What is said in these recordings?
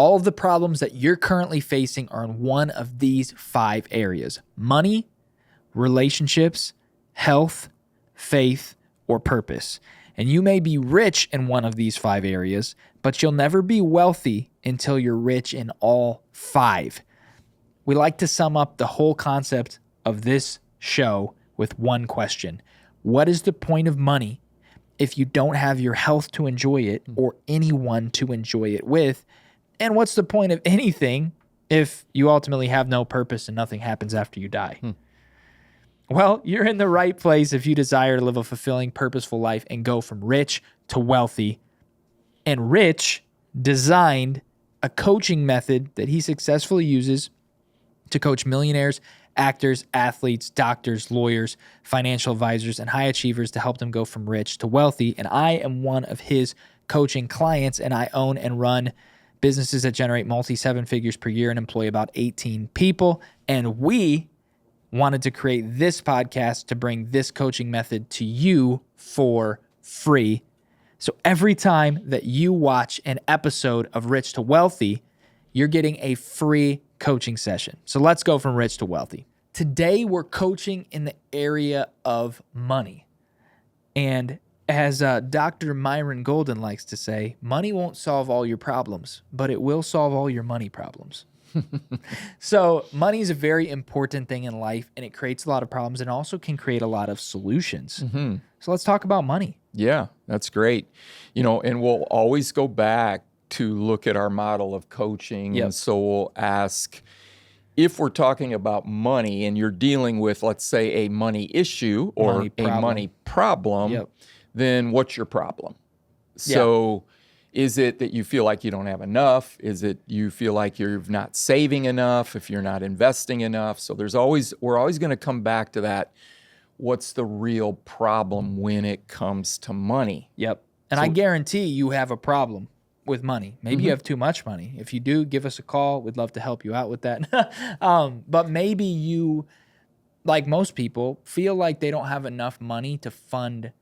All of the problems that you're currently facing are in one of these 5 areas: money, relationships, health, faith, or purpose. And you may be rich in one of these 5 areas, but you'll never be wealthy until you're rich in all 5. We like to sum up the whole concept of this show with one question. What is the point of money if you don't have your health to enjoy it or anyone to enjoy it with? And what's the point of anything if you ultimately have no purpose and nothing happens after you die? Well, you're in the right place if you desire to live a fulfilling, purposeful life and go from rich to wealthy. And Rich designed a coaching method that he successfully uses to coach millionaires, actors, athletes, doctors, lawyers, financial advisors, and high achievers to help them go from rich to wealthy. And I am one of his coaching clients, and I own and run businesses that generate multi-7 figures per year and employ about 18 people. And we wanted to create this podcast to bring this coaching method to you for free. So every time that you watch an episode of Rich to Wealthy, you're getting a free coaching session. So let's go from rich to wealthy. Today, we're coaching in the area of money. And as Dr. Myron Golden likes to say, money won't solve all your problems, but it will solve all your money problems. So money is a very important thing in life, and it creates a lot of problems and also can create a lot of solutions. So let's talk about money. Yeah, that's great. And we'll always go back to look at our model of coaching. Yep. And so we'll ask, if we're talking about money and you're dealing with, let's say, a money issue or a money problem, Yep. then what's your problem? So is it that you feel like you don't have enough? Is it you feel like you're not saving enough, if you're not investing enough? So we're always going to come back to that. What's the real problem when it comes to money? Yep. And I guarantee you have a problem with money. Maybe you have too much money. If you do, give us a call. We'd love to help you out with that. But maybe you, like most people, feel like they don't have enough money to fund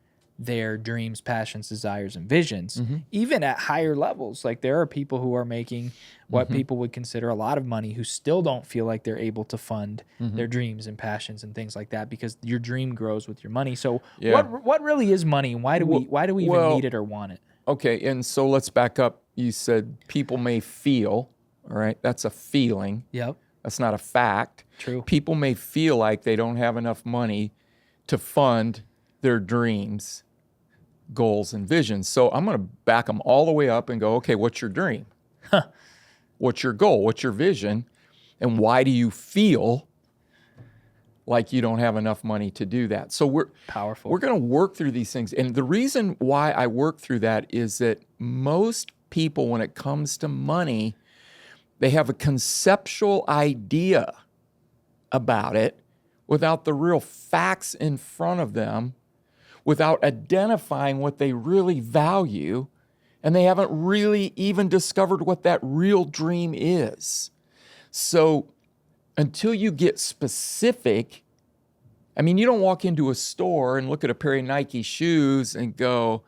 their dreams, passions, desires, and visions, even at higher levels. Like there are people who are making what people would consider a lot of money who still don't feel like they're able to fund their dreams and passions and things like that, because your dream grows with your money. So what really is money? Why do we even need it or want it? Okay, and so let's back up. You said people may feel, all right? That's a feeling. Yep. That's not a fact. True. People may feel like they don't have enough money to fund their dreams, goals, and visions. So I'm going to back them all the way up and go, okay, what's your dream? What's your goal? What's your vision? And why do you feel like you don't have enough money to do that? So we're going to work through these things. And the reason why I work through that is that most people, when it comes to money, they have a conceptual idea about it without the real facts in front of them, without identifying what they really value, and they haven't really even discovered what that real dream is. So until you get specific, I mean, you don't walk into a store and look at a pair of Nike shoes and go,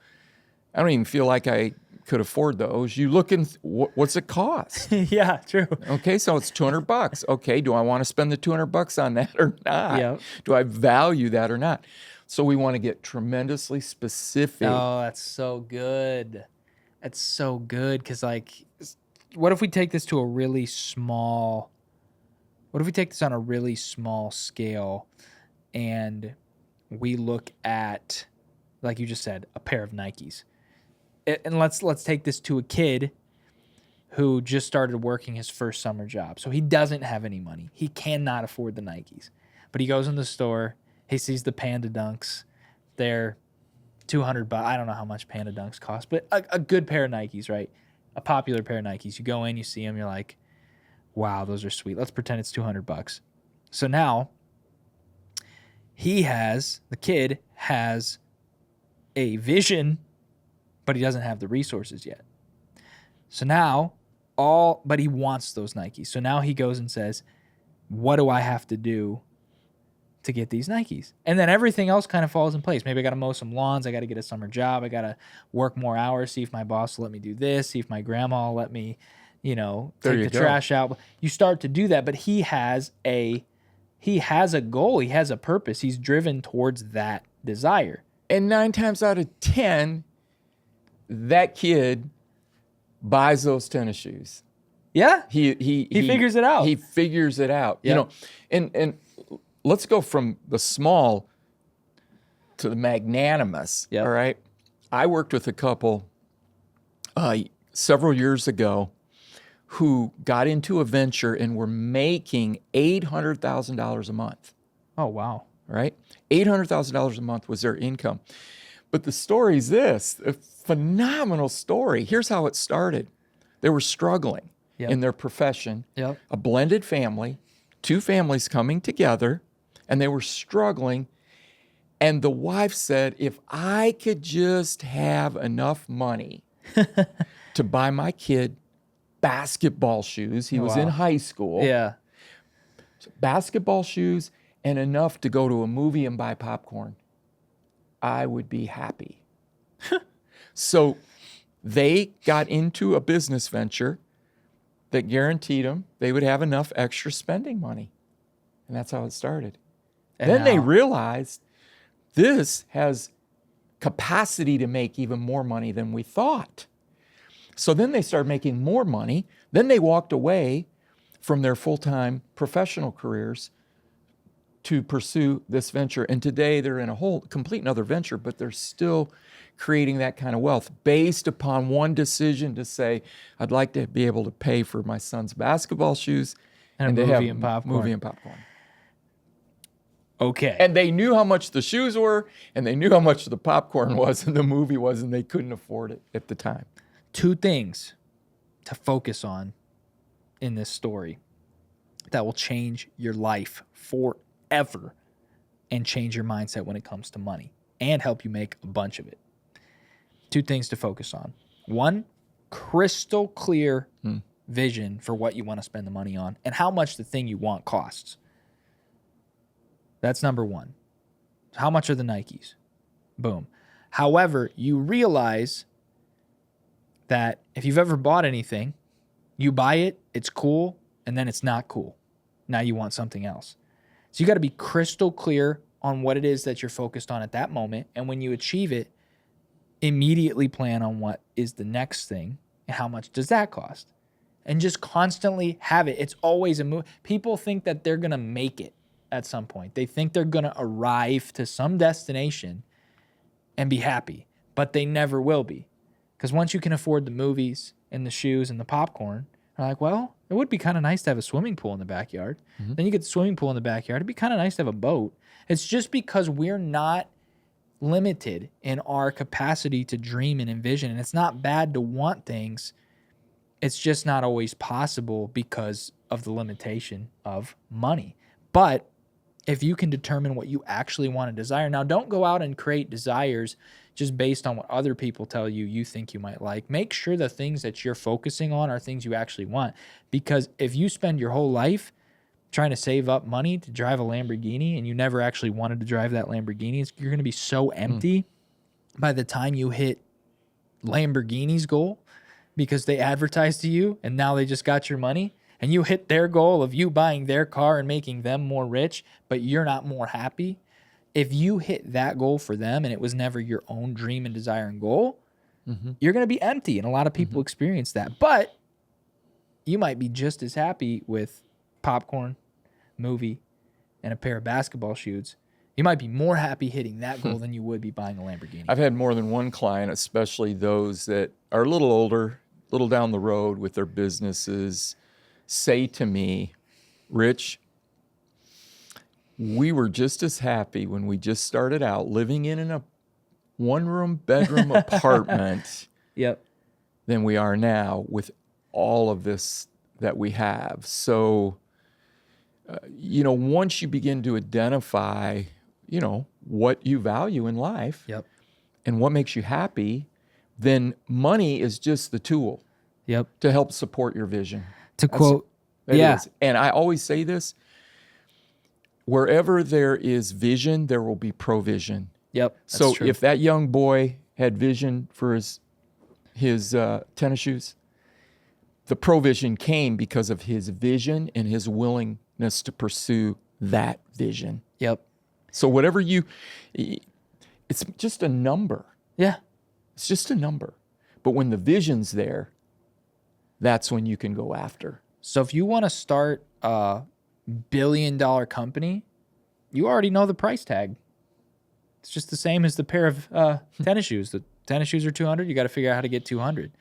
I don't even feel like I could afford those. You look and what's it cost? Yeah, true. Okay, so it's $200. Okay, do I want to spend the $200 on that or not? Yep. Do I value that or not? So we want to get tremendously specific. Oh, that's so good. That's so good, because like, what if we take this to a really small, what if we take this on a really small scale and we look at, like you just said, a pair of Nikes. And let's take this to a kid who just started working his first summer job. So he doesn't have any money. He cannot afford the Nikes. But he goes in the store, he sees the Panda Dunks. They're $200. I don't know how much Panda Dunks cost, but a good pair of Nikes, right? A popular pair of Nikes. You go in, you see them, you're like, wow, those are sweet. Let's pretend it's $200. So now the kid has a vision, but he doesn't have the resources yet. So now but he wants those Nikes. So now he goes and says, what do I have to do to get these Nikes? And then everything else kind of falls in place. Maybe I got to mow some lawns. I got to get a summer job. I got to work more hours, see if my boss will let me do this, see if my grandma will let me There take you the go. trash out. You start to do that, but he has a goal. He has a purpose. He's driven towards that desire. And 9 times out of 10, that kid buys those tennis shoes. Yeah. He figures it out. He figures it out. Yep. And let's go from the small to the magnanimous. Yep. All right. I worked with a couple several years ago who got into a venture and were making $800,000 a month. Oh, wow. Right? $800,000 a month was their income. But the story is this, a phenomenal story. Here's how it started. They were struggling Yep. in their profession, Yep. a blended family, 2 families coming together, and they were struggling. And the wife said, if I could just have enough money to buy my kid basketball shoes, he was in Wow. high school, Yeah. basketball shoes, and enough to go to a movie and buy popcorn, I would be happy. So they got into a business venture that guaranteed them they would have enough extra spending money. And that's how it started. And Then they now- realized this has capacity to make even more money than we thought. So then they started making more money. Then they walked away from their full-time professional careers to pursue this venture. And today they're in a whole complete another venture, but they're still creating that kind of wealth based upon one decision to say, I'd like to be able to pay for my son's basketball shoes And a to movie have and popcorn. movie and popcorn. Okay. And they knew how much the shoes were, and they knew how much the popcorn was and the movie was, and they couldn't afford it at the time. 2 things to focus on in this story that will change your life forever and change your mindset when it comes to money and help you make a bunch of it. 2 things to focus on. 1, crystal clear vision for what you want to spend the money on and how much the thing you want costs. That's number 1. How much are the Nikes? Boom. However, you realize that if you've ever bought anything, you buy it, it's cool, and then it's not cool. Now you want something else. So you got to be crystal clear on what it is that you're focused on at that moment. And when you achieve it, immediately plan on what is the next thing and how much does that cost. And just constantly have it. It's always a move. People think that they're going to make it at some point. They think they're going to arrive to some destination and be happy, but they never will be. Because once you can afford the movies and the shoes and the popcorn, you're like, well, it would be kind of nice to have a swimming pool in the backyard. Then you get the swimming pool in the backyard. It'd be kind of nice to have a boat. It's just because we're not limited in our capacity to dream and envision. And it's not bad to want things. It's just not always possible because of the limitation of money. But if you can determine what you actually want to desire, now don't go out and create desires just based on what other people tell you you think you might like. Make sure the things that you're focusing on are things you actually want. Because if you spend your whole life trying to save up money to drive a Lamborghini and you never actually wanted to drive that Lamborghini, you're going to be so empty by the time you hit Lamborghini's goal because they advertised to you and now they just got your money. And you hit their goal of you buying their car and making them more rich, but you're not more happy. If you hit that goal for them and it was never your own dream and desire and goal, you're going to be empty. And a lot of people experience that. But you might be just as happy with popcorn, movie, and a pair of basketball shoes. You might be more happy hitting that goal than you would be buying a Lamborghini. I've had more than one client, especially those that are a little older, a little down the road with their businesses, say to me, Rich, we were just as happy when we just started out living in a 1-room bedroom apartment Yep. than we are now with all of this that we have. So, once you begin to identify, what you value in life Yep. and what makes you happy, then money is just the tool Yep. to help support your vision. To quote, It yeah. is. And I always say this, wherever there is vision, there will be provision. Yep. That's So true. if that young boy had vision for his tennis shoes, the provision came because of his vision and his willingness to pursue that vision. Yep. So it's just a number. Yeah. It's just a number. But when the vision's there, that's when you can go after. So if you want to start a billion-dollar company, you already know the price tag. It's just the same as the pair of tennis shoes. The tennis shoes are $200. You got to figure out how to get $200.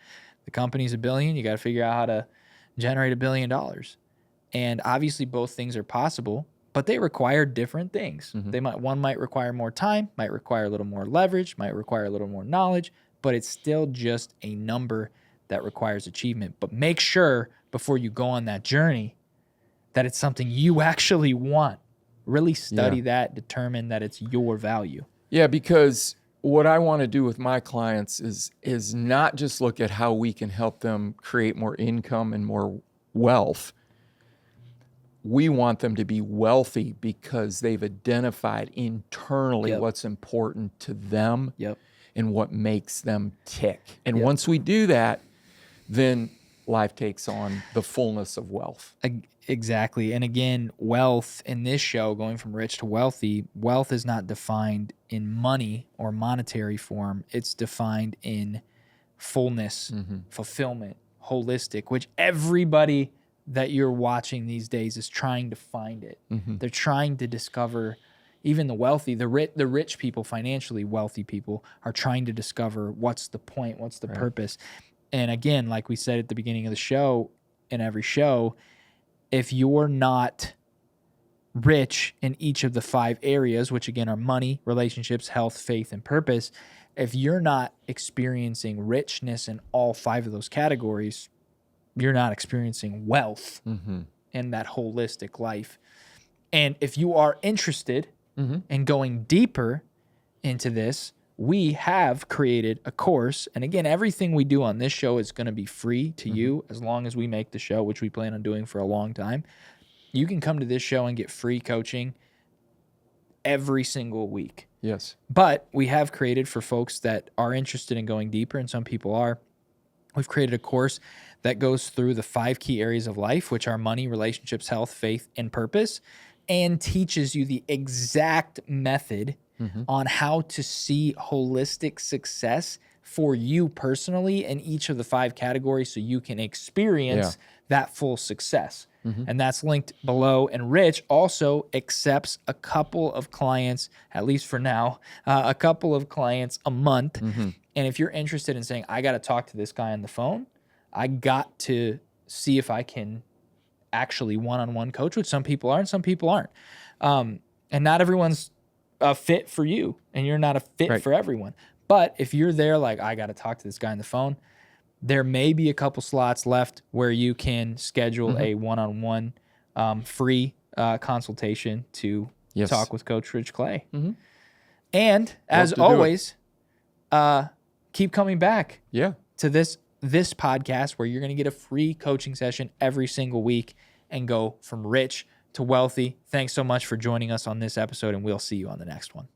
The company's $1 billion. You got to figure out how to generate $1 billion. And obviously, both things are possible, but they require different things. One might require more time, might require a little more leverage, might require a little more knowledge, but it's still just a number that requires achievement. But make sure before you go on that journey that it's something you actually want. Really study that, determine that it's your value. Yeah, because what I want to do with my clients is not just look at how we can help them create more income and more wealth. We want them to be wealthy because they've identified internally what's important to them and what makes them tick. And once we do that, then life takes on the fullness of wealth. Exactly. And again, wealth in this show, going from rich to wealthy, wealth is not defined in money or monetary form. It's defined in fullness, fulfillment, holistic, which everybody that you're watching these days is trying to find it. They're trying to discover, even the wealthy, the rich people, financially wealthy people, are trying to discover what's the point, what's the purpose. And again, like we said at the beginning of the show, in every show, if you're not rich in each of the 5 areas, which again are money, relationships, health, faith, and purpose, if you're not experiencing richness in all 5 of those categories, you're not experiencing wealth in that holistic life. And if you are interested in going deeper into this, we have created a course. And again, everything we do on this show is going to be free to you as long as we make the show, which we plan on doing for a long time. You can come to this show and get free coaching every single week. Yes. But we have created, for folks that are interested in going deeper, and some people are, we've created a course that goes through the 5 key areas of life, which are money, relationships, health, faith, and purpose, and teaches you the exact method on how to see holistic success for you personally in each of the 5 categories so you can experience that full success. And that's linked below. And Rich also accepts a couple of clients, at least for now, a couple of clients a month. And if you're interested in saying, I got to talk to this guy on the phone, I got to see if I can actually one-on-one coach, which some people are and some people aren't. And not everyone's a fit for you, and you're not a fit for everyone. But if you're there like, I got to talk to this guy on the phone, there may be a couple slots left where you can schedule a one-on-one free consultation to talk with Coach Rich Clay. And as always, keep coming back to this podcast where you're going to get a free coaching session every single week and go from rich to wealthy. Thanks so much for joining us on this episode, and we'll see you on the next one.